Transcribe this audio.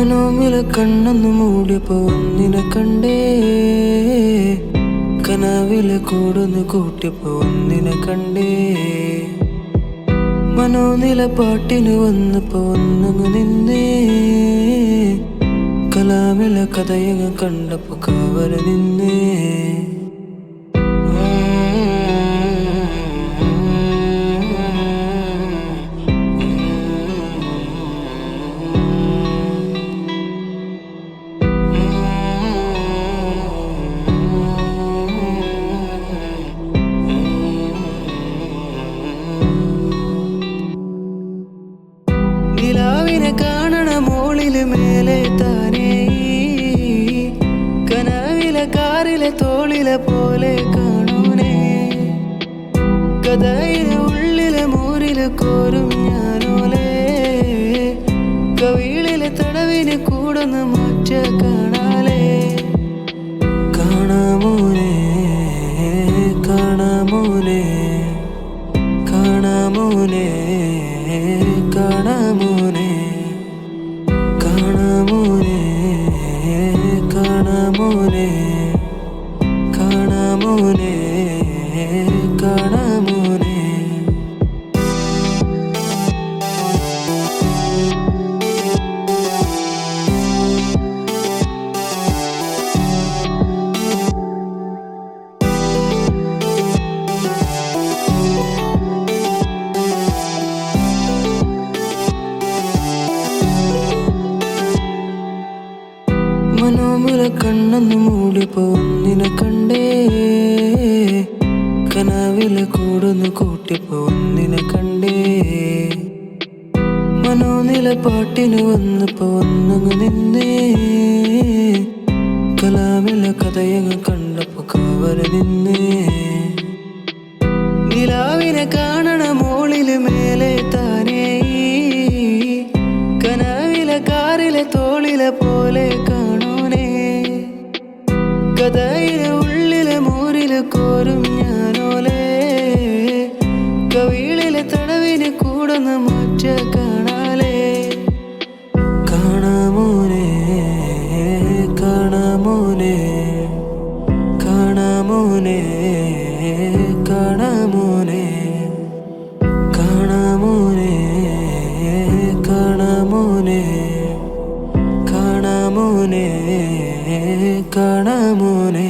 മനോമില കണ്ണൊന്നു മൂടിയപ്പോ ഒന്നിനെ കണ്ടേ, കനവിലെ കൂടൊന്ന് കൂട്ടിയപ്പോ ഒന്നിനെ കണ്ടേ. മനോനില പാട്ടിന് വന്നപ്പോ ഒന്നങ്ങ് നിന്നേ, കലാമില കഥയങ്ങ് കണ്ടപ്പോ കാവല നിന്നേ. നിലാവിനെ കാണണ മോളില് മേലെ താനേ, കനവിലെ കാറിലെ തോളിലെ പോലെ കാണൂനേ. കഥയിലെ ഉള്ളിലെ മൂരില് കോരും ഞാനോലേ, കവിളിലെ തടവിന് കൂടൊന്ന് മാറ്റ കാണാലേ. കാണാമോനെ കാണാമോനെ കാണാമോനെ കാണാമോനെ കാണാമോനെ കാണാമോനെ കാണാമോനെ കാണാമോനെ. മനോമില കണ്ണൊന്നു മൂടിയപ്പോ ഒന്നിനെ കണ്ടേ, കനവിലെ കൂടൊന്ന് കൂട്ടിയപ്പോ ഒന്നിനെ കണ്ടേ. മനോനില പാട്ടിന് വന്നപ്പോ ഒന്നങ്ങ് നിന്നേ, കലാമില കഥയങ്ങ് കണ്ടപ്പോ കാവല നിന്നേ. നിലാവിനെ കാണണ മോളില് മേലെ താനേ, കനവിലെ കാറിലെ തോളിലെ പോലെ കാണൂനേ. കഥയിലെ ഉള്ളിലെ മൂരില് കോരും ഞാനോലേ, കവിളിലെ തടവിന് കൂടൊന്ന് മാറ്റ കാണാലേ. കാണാമോനെ കാണാമോനെ കാണാമോനെ കാണാമോനെ കാണാമോനെ കാണാമോനെ കാണാമോനെ കാണാമോനെ.